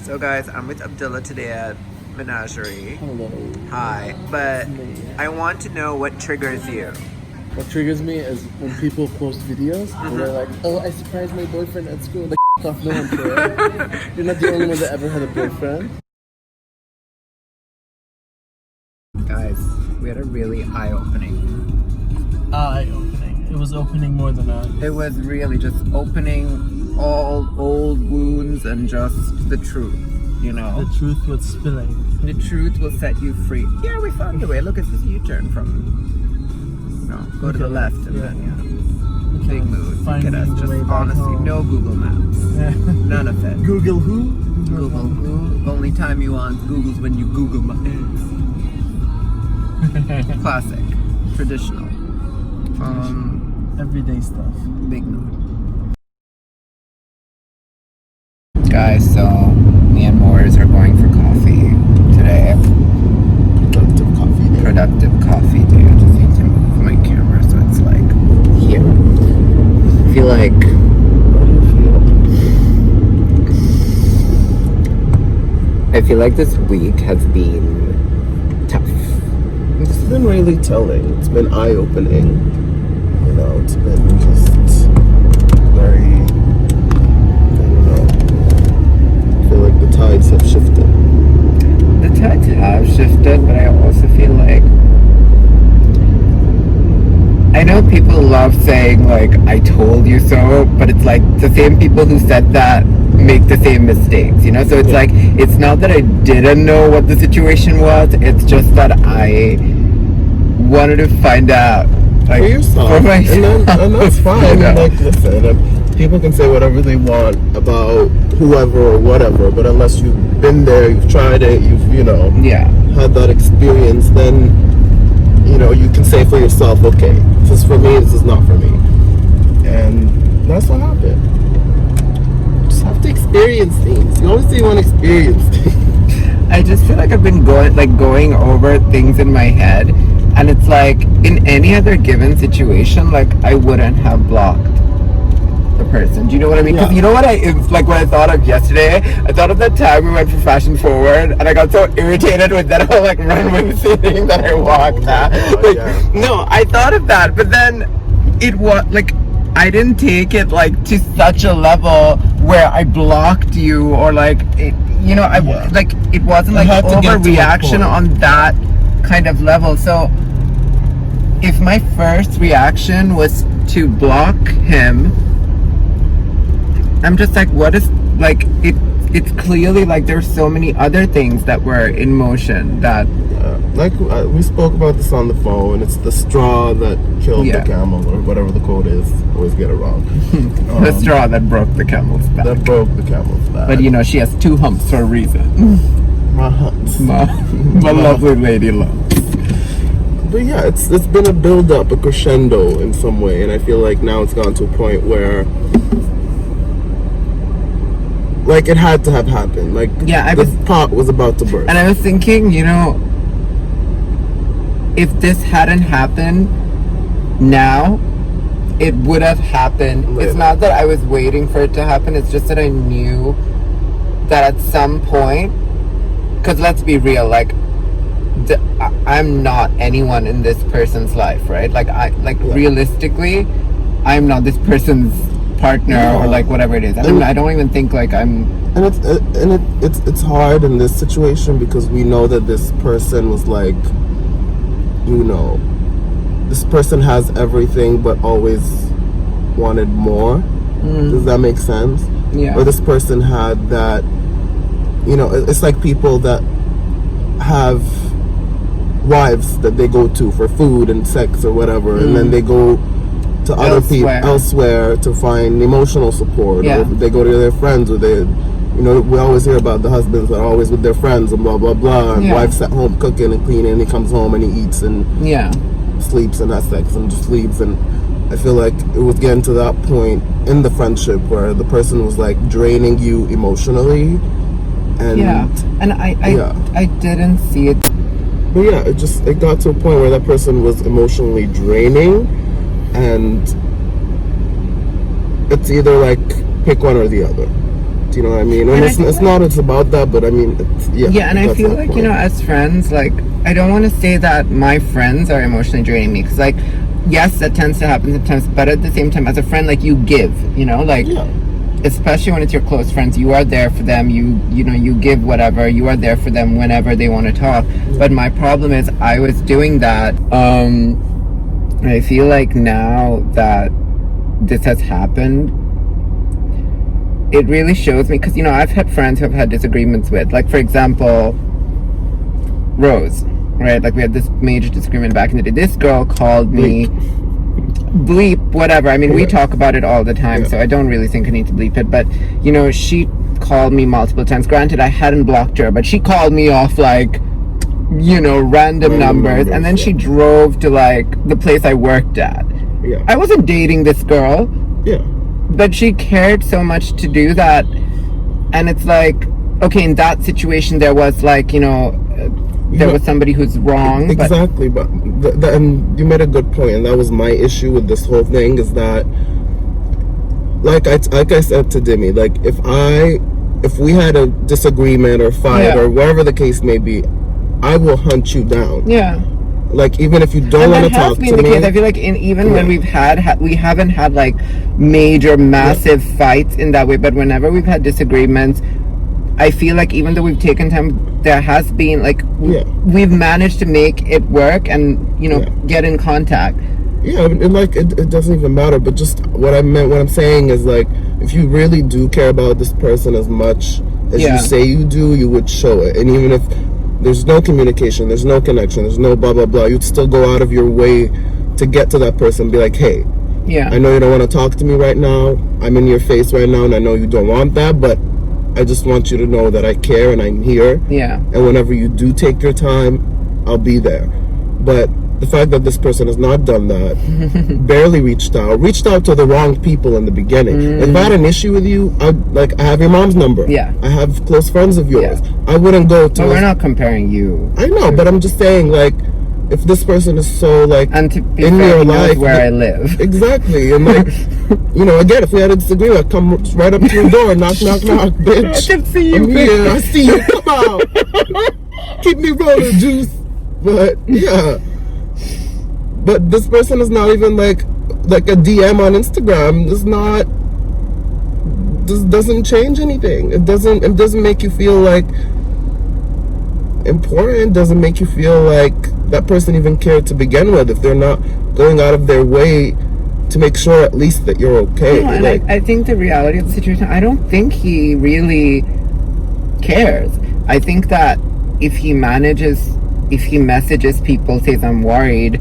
So guys, I'm with Abdullah today at Menagerie. Hello. Hi. But I want to know what triggers you. What triggers me is when people post videos and they're like, oh, I surprised my boyfriend at school. Like, off, no one cares. You're not the only one that ever had a boyfriend. Guys, we had a really eye-opening. Eye-opening. It was opening more than eyes. It was really just opening all old wounds and just the truth, you know? The truth was spilling. The truth will set you free. Yeah, we found the way. Look, it's this U-turn from, go to the left and then, big move. Look at us, just honestly, no Google Maps. None of it. Google who? Google who? Only time you want Google's when you Google my ex. Classic. Traditional. Everyday stuff. Big mood. Guys, so me and Moerz are going for coffee today. Productive coffee day. Productive coffee day. I just need to move my camera so it's like here. I feel like... How do you feel? I feel like this week has been tough. It's been really telling. It's been eye-opening. You know, it's been just very... I feel like the tides have shifted. The tides have shifted, but I also feel like I know people love saying like I told you so, but it's like the same people who said that make the same mistakes, you know? So it's like it's not that I didn't know what the situation was, it's just that I wanted to find out like for yourself. For myself. And that's fine. Like listen, people can say whatever they want about whoever or whatever, but unless you've been there, you've tried it, you've had that experience, then you can say for yourself, okay, this is for me, this is not for me. And that's what happened. You just have to experience things. You always say you want to experience things. I just feel like I've been going over things in my head, and it's like in any other given situation, like I wouldn't have blocked the person. Do you know what I mean? Because you know what it's like what I thought of yesterday? I thought of that time we went for Fashion Forward and I got so irritated with that whole like runway seating that I walked at. No, I thought of that, but then it was like I didn't take it like to such a level where I blocked you or like it, like it wasn't like overreaction on that kind of level. So if my first reaction was to block him, I'm just like, what is, like, it's clearly like there's so many other things that were in motion that... we spoke about this on the phone, it's the straw that killed the camel, or whatever the quote is. I always get it wrong. The straw that broke the camel's back. That broke the camel's back. But she has 2 humps for a reason. My humps. My lovely lady lumps. But yeah, it's been a build-up, a crescendo in some way, and I feel like now it's gone to a point where... like it had to have happened. Like the pot was about to burst. And I was thinking, if this hadn't happened now, it would have happened. Later. It's not that I was waiting for it to happen. It's just that I knew that at some point, because let's be real, like I'm not anyone in this person's life, right? Like realistically, I'm not this person's partner or like whatever it is. I don't even think like I'm. And it's hard in this situation because we know that this person was like, this person has everything but always wanted more. Does that make sense? Yeah. Or this person had that, it's like people that have wives that they go to for food and sex or whatever, and then they go to other people elsewhere to find emotional support, or they go to their friends, or they, we always hear about the husbands that are always with their friends and blah blah blah, and wife's at home cooking and cleaning, and he comes home and he eats and sleeps and has sex and just leaves. And I feel like it was getting to that point in the friendship where the person was like draining you emotionally, and I didn't see it. But it got to a point where that person was emotionally draining, and it's either like pick one or the other. it. You know what I mean? And it's about that, but I mean, yeah. And I feel like point. As friends, like I don't want to say that my friends are emotionally draining me, because like, yes, that tends to happen sometimes, but at the same time, as a friend, like you give, like. Yeah. Especially when it's your close friends, you are there for them. You give whatever. You are there for them whenever they want to talk. Yeah. But my problem is, I was doing that. I feel like now that this has happened, it really shows me, because I've had friends who I've had disagreements with. Like, for example, Rose, right? Like, we had this major disagreement back in the day. This girl called me. Bleep, whatever. I mean, we talk about it all the time, so I don't really think I need to bleep it. But, she called me multiple times. Granted, I hadn't blocked her, but she called me off, like, random numbers. And then she drove to, like, the place I worked at. Yeah. I wasn't dating this girl. Yeah. But she cared so much to do that. And it's like, okay, in that situation, there was, like, there was somebody who's wrong. Exactly, but and you made a good point, and that was my issue with this whole thing, is that, like I said to Demi, like if we had a disagreement or fight or whatever the case may be, I will hunt you down. Yeah. Like, even if you don't want to talk to me. Case. I feel like when we haven't had like major, massive fights in that way, but whenever we've had disagreements, I feel like even though we've taken time, there has been like we've managed to make it work and get in contact. Yeah, and like it doesn't even matter. But just what I'm saying is, like, if you really do care about this person as much as you say you do, you would show it. And even if there's no communication, there's no connection, there's no blah blah blah, you'd still go out of your way to get to that person and be like, hey, I know you don't want to talk to me right now. I'm in your face right now, and I know you don't want that, but I just want you to know that I care and I'm here. Yeah. And whenever you do take your time, I'll be there. But the fact that this person has not done that, barely reached out to the wrong people in the beginning. If I had an issue with you, I have your mom's number. Yeah. I have close friends of yours. Yeah. I wouldn't go to. But we're not comparing you. I know, but I'm just saying, like, if this person is so, like, and to be in your life, where I live. Exactly. And, like, again, if we had a disagreement, I'd come right up to your door, knock, bitch. I can see you, bitch. I see you. Come out. Keep me rolling, juice. But, yeah. But this person is not even, like a DM on Instagram. Doesn't change anything. It doesn't make you feel, like, important. Doesn't make you feel like that person even cared to begin with, if they're not going out of their way to make sure at least that you're okay. And I think the reality of the situation, I don't think he really cares. I think that if he messages people, says I'm worried,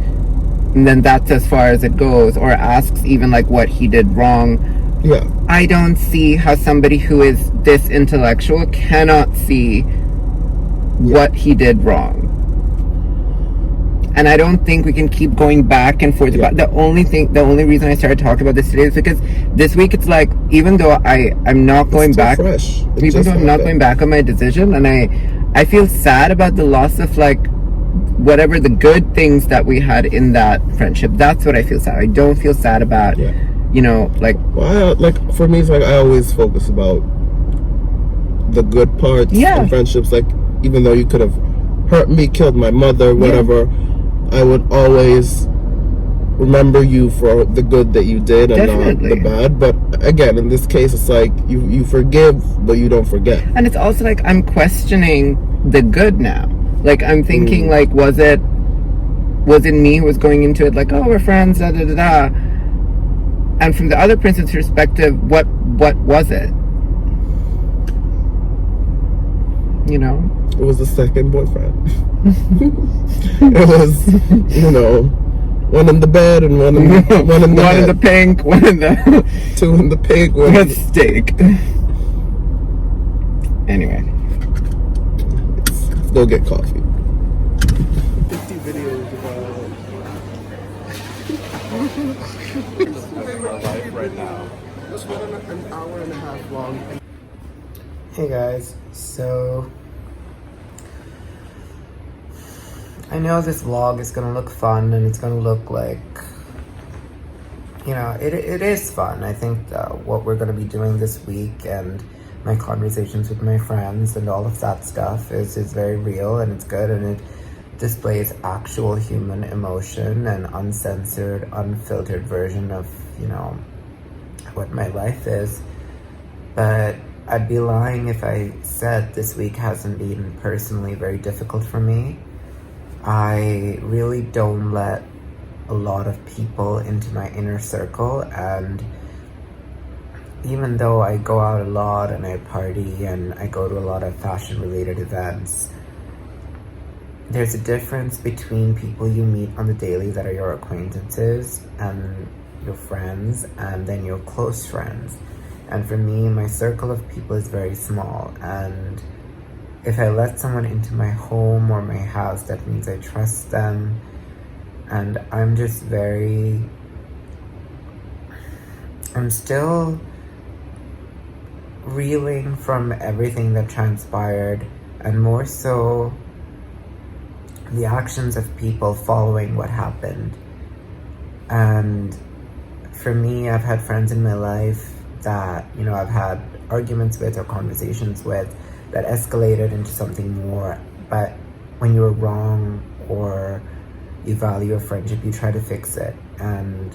and then that's as far as it goes, or asks even like what he did wrong. Yeah. I don't see how somebody who is this intellectual cannot see what he did wrong. And I don't think we can keep going back and forth about the only reason I started talking about this today is because this week it's like, even though I'm not going back, even though I'm not going back on my decision, and I feel sad about the loss of like whatever the good things that we had in that friendship. That's what I feel sad. I don't feel sad about like, well, like for me it's like I always focus about the good parts in friendships. Like, even though you could have hurt me, killed my mother, whatever, I would always remember you for the good that you did and not the bad. But again, in this case, it's like you forgive, but you don't forget. And it's also like I'm questioning the good now. Like, I'm thinking, like, was it me who was going into it like, oh, we're friends, da da da da. And from the other person's perspective, what was it? It was the second boyfriend. It was, one in the bed and one in the one in the pink, one in the two in the pink, one with steak. Anyway, let's go get coffee. 50 videos about our life right now. This one an hour and a half long. Hey guys, so I know this vlog is gonna look fun and it's gonna look like, it is fun. I think what we're gonna be doing this week, and my conversations with my friends and all of that stuff is very real, and it's good, and it displays actual human emotion and uncensored, unfiltered version of, you know, what my life is. But I'd be lying if I said this week hasn't been personally very difficult for me. I really don't let a lot of people into my inner circle, and even though I go out a lot and I party and I go to a lot of fashion related events, there's a difference between people you meet on the daily that are your acquaintances and your friends, and then your close friends. And for me, my circle of people is very small, and if I let someone into my home or my house, that means I trust them. And I'm still reeling from everything that transpired, and more so the actions of people following what happened. And for me, I've had friends in my life that, you know, I've had arguments with or conversations with that escalated into something more. But when you're wrong or you value a friendship, you try to fix it. And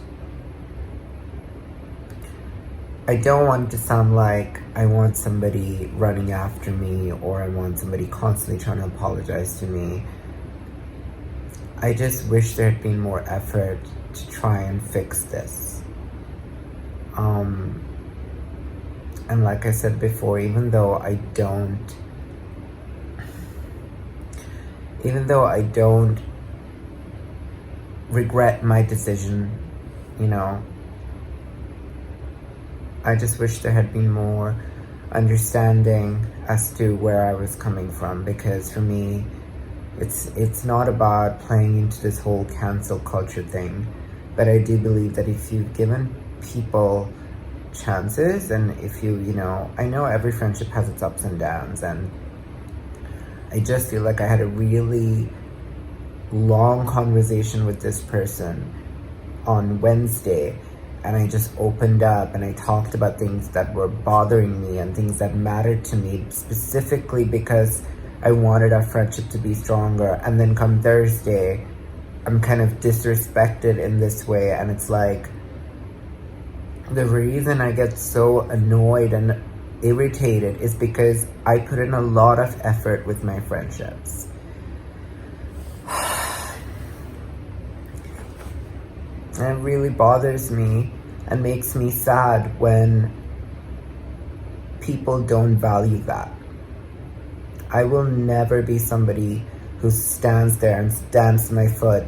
I don't want it to sound like I want somebody running after me or I want somebody constantly trying to apologize to me. I just wish there had been more effort to try and fix this. And like I said before, even though I don't regret my decision, you know, I just wish there had been more understanding as to where I was coming from, because for me, it's not about playing into this whole cancel culture thing, but I do believe that if you've given people chances, and if you know, I know every friendship has its ups and downs, and I just feel like I had a really long conversation with this person on Wednesday, and I just opened up and I talked about things that were bothering me and things that mattered to me, specifically because I wanted our friendship to be stronger. And then come Thursday, I'm kind of disrespected in this way, and it's like, the reason I get so annoyed and irritated is because I put in a lot of effort with my friendships. And it really bothers me and makes me sad when people don't value that. I will never be somebody who stands there and stamps my foot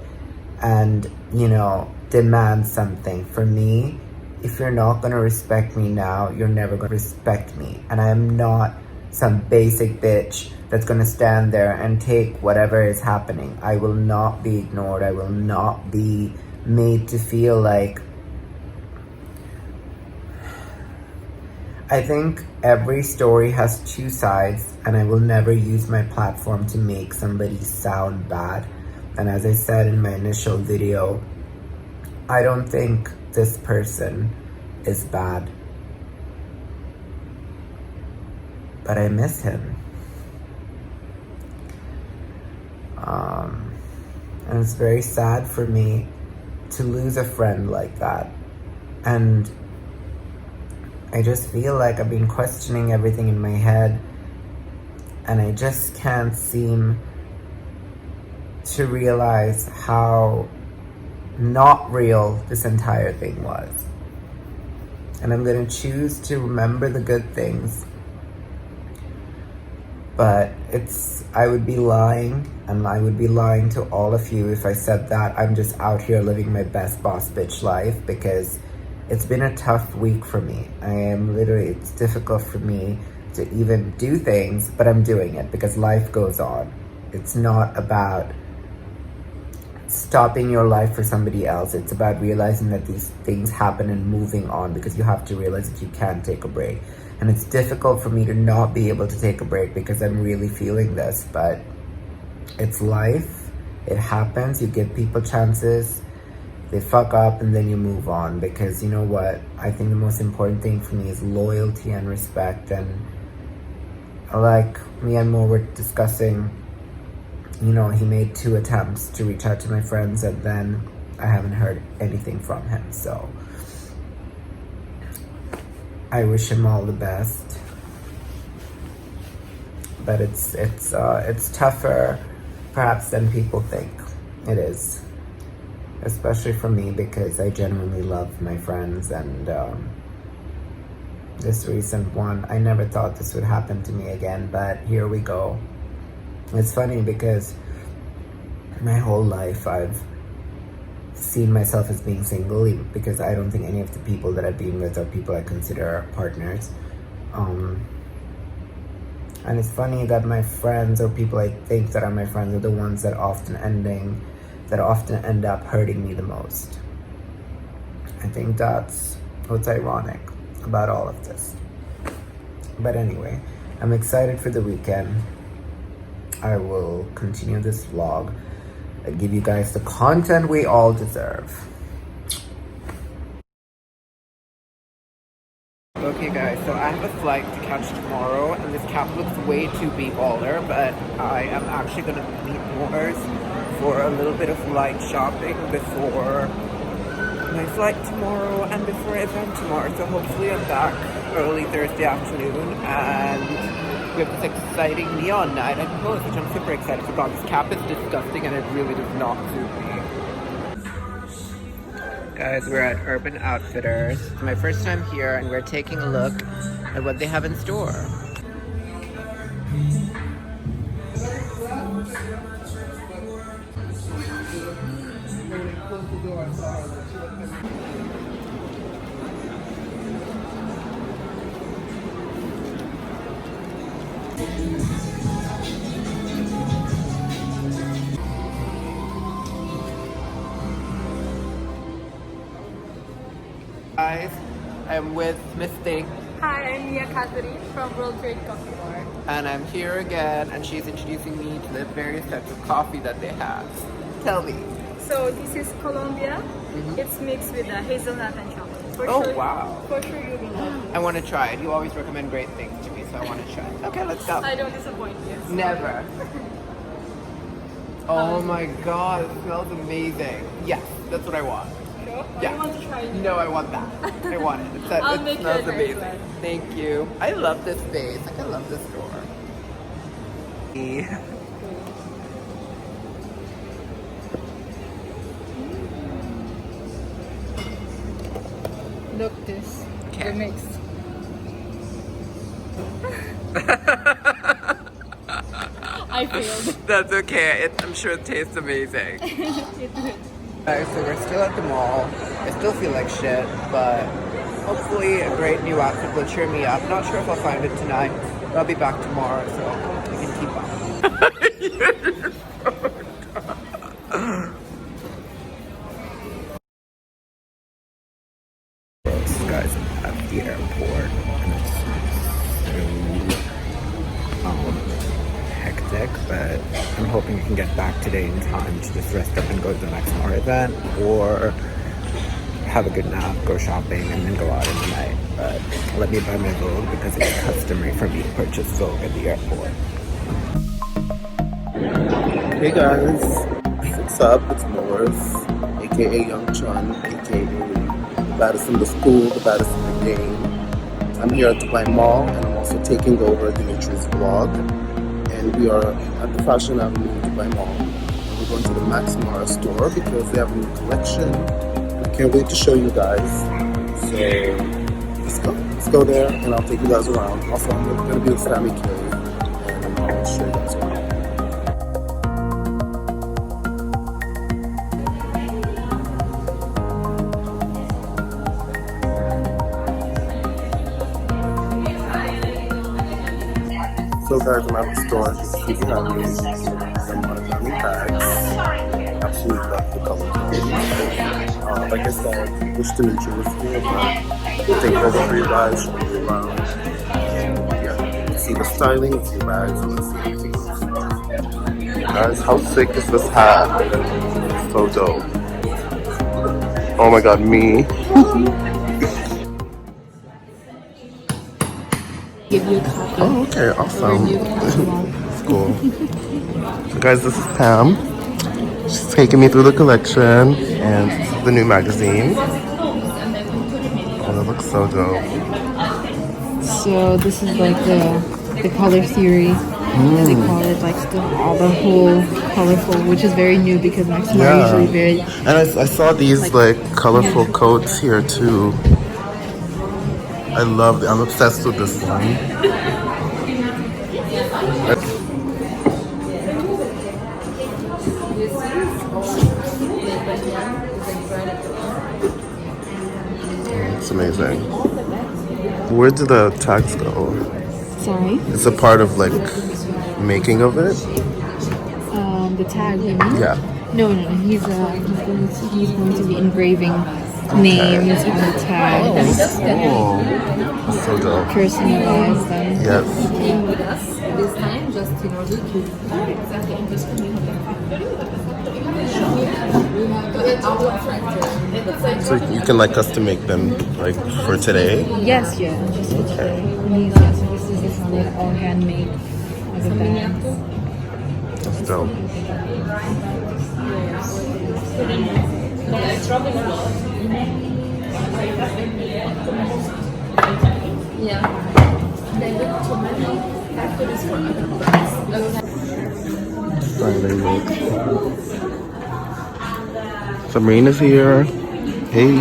and, you know, demands something. For me, if you're not going to respect me now, you're never going to respect me. And I am not some basic bitch that's going to stand there and take whatever is happening. I will not be ignored. I will not be made to feel like... I think every story has two sides, and I will never use my platform to make somebody sound bad. And as I said in my initial video, I don't think this person is bad, but I miss him. And it's very sad for me to lose a friend like that. And I just feel like I've been questioning everything in my head, and I just can't seem to realize how not real this entire thing was. And I'm going to choose to remember the good things, but I would be lying, and I would be lying to all of you if I said that I'm just out here living my best boss bitch life, because it's been a tough week for me. It's difficult for me to even do things, but I'm doing it because life goes on. It's not about stopping your life for somebody else. It's about realizing that these things happen and moving on, because you have to realize that you can take a break. And it's difficult for me to not be able to take a break because I'm really feeling this, but it's life. It happens. You give people chances. They fuck up, and then you move on, because you know what? I think the most important thing for me is loyalty and respect, and like me and Mo were discussing, you know, he made 2 attempts to reach out to my friends, and then I haven't heard anything from him. So I wish him all the best. But it's tougher perhaps than people think it is, especially for me, because I genuinely love my friends. And this recent one, I never thought this would happen to me again, but here we go. It's funny because my whole life I've seen myself as being single, because I don't think any of the people that I've been with are people I consider partners. And it's funny that my friends, or people I think that are my friends, are the ones that often end up hurting me the most. I think that's what's ironic about all of this. But anyway, I'm excited for the weekend. I will continue this vlog and give you guys the content we all deserve. Okay guys, so I have a flight to catch tomorrow, and this cap looks way too baller, but I am actually going to meet Moerz for a little bit of light shopping before my flight tomorrow and before I event tomorrow. So hopefully I'm back early Thursday afternoon, and we have this exciting neon night at Moerz, which I'm super excited about. This cap is disgusting and it really does not suit me. Guys, we're at Urban Outfitters. It's my first time here, and we're taking a look at what they have in store. Guys, I'm with Miss Thing. Hi, I'm Mia Catherine from World Trade Coffee Bar. And I'm here again, and she's introducing me to the various types of coffee that they have. Tell me. So this is Colombia. It's mixed with hazelnut and chocolate. Oh, wow. For sure you will love it. I want to try it. You always recommend great things to me, so I want to try it. Okay, let's go. I don't disappoint you. Never. Oh my god, it smells amazing. Yes, that's what I want. Sure? Yeah. You want to try it? No, I want that. I want it. I'll It make smells it amazing. well. Thank you. I love this space. Like, I love this store. Look this. Okay. The mix. I failed. That's okay. I'm sure it tastes amazing. It did. Alright, so we're still at the mall. I still feel like shit, but hopefully a great new outfit will cheer me up. Not sure if I'll find it tonight, but I'll be back tomorrow, so we can keep up. Guys, I'm at the airport, and it's so hectic, but I'm hoping I can get back today in time to just rest up and go to the next more event, or have a good nap, go shopping, and then go out in the night. But let me buy my Vogue because it's customary for me to purchase Vogue at the airport. Hey guys, what's up? It's Moerz, aka Young Chun, aka the baddest in the school, the baddest in the game. I'm here at Dubai Mall, and I'm also taking over Dmitri's vlog. And we are at the Fashion Avenue in Dubai Mall. And we're going to the Max Mara store because they have a new collection. I can't wait to show you guys. So let's go there, and I'll take you guys around. Also, I'm going to be with Sammie K, and I'll show you guys around. So guys, I'm at the store. You can have me some monogamy bags. Absolutely love the color. Like I said, wish to meet you with me, but we'll take over revize, show you around. Yeah, let's see the styling, let's see the bags, and let's see everything else. Guys, how sick is this hat? It's so dope. Oh my god, me. Give you a copy. Oh, okay, awesome. That's cool. So guys, this is Pam. She's taking me through the collection and the new magazine. Oh, that looks so dope. So this is like the color theory. They call it like all the whole colorful, which is very new because Maxima are usually very. And I saw these like colorful coats here too. I love it. I'm obsessed with this one. It's amazing. Where do the tags go? Sorry. It's a part of like making of it. The tag, you mean? Yeah. No. He's going to be engraving names on the tag. Oh, so dope. Personalize them. Yes. Came with us this time just in order to. So you can like custom make them like for today? Yes, just for today. Yes, so this is the solid, all handmade. Other bags. That's dope. Styling look. Sabrina's here. Hey.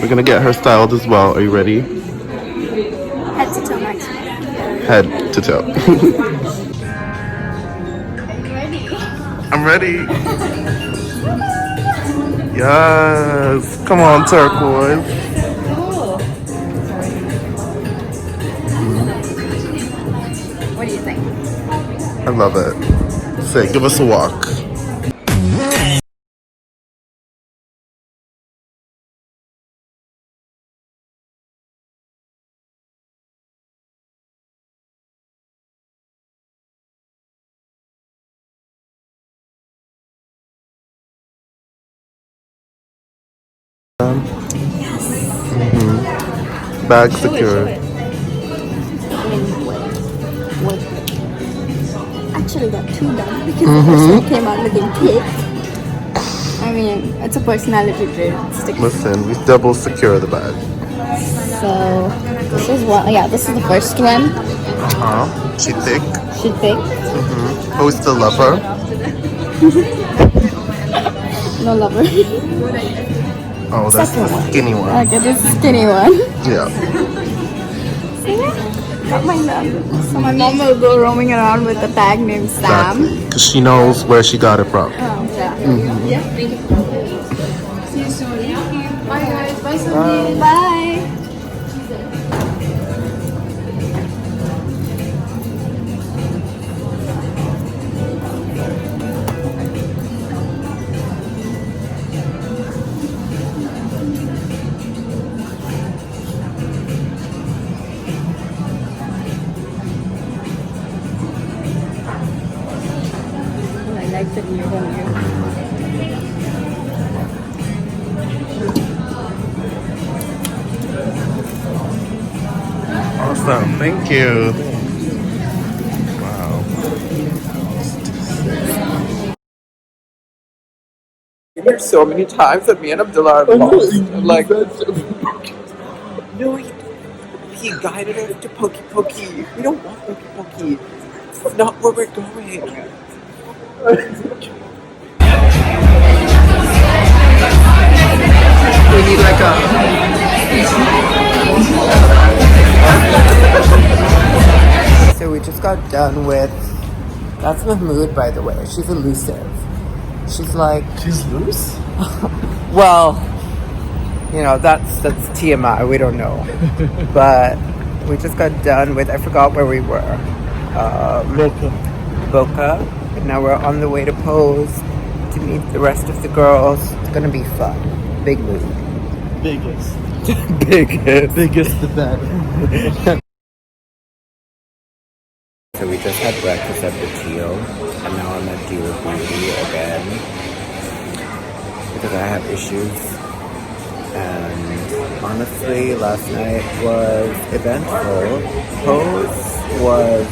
We're gonna get her styled as well. Are you ready? Head to toe, Max. Head to toe. I'm ready. Yes. Come on, turquoise. What do you think? I love it. Say, give us a walk. Bag secured. Actually got two done because the first one came out looking pink. I mean, it's a personality trait. Listen, we double secure the bag. So this is one. Yeah, this is the first one. She thick. She thick. Who's the lover? No lover. Oh, that's the skinny one. Okay, this is skinny one. Yeah. Got my mom. So my mom will go roaming around with a tag named Sam. Because she knows where she got it from. Oh, yeah. Yeah. Thank you. See you soon. Bye guys. Bye Sophie. Bye. I like the new one. Awesome. Thank you. Wow. There's so many times that me and Abdullah are lost. Like, no, he guided us to Pokey Pokey. We don't want Pokey Pokey. It's not where we're going. We need like a. So we just got done with. That's Mahmood, by the way. She's elusive. She's like. She's loose? Well, you know, that's TMI. We don't know. But we just got done with. I forgot where we were. Boca. And now we're on the way to Pose to meet the rest of the girls. It's gonna be fun. Big mood. Biggest. Biggest. Biggest the better. So we just had breakfast at the Teal, and now I'm at Deal Beauty again because I have issues, and Honestly, last night was eventful. Pose was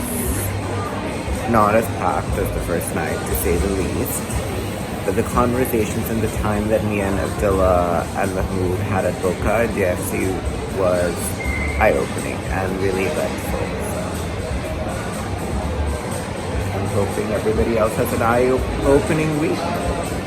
not as packed as the first night, to say the least. But the conversations and the time that me and Abdullah and Mahmoud had at Boca and DFC was eye-opening and really eventful. So I'm hoping everybody else has an eye-opening week.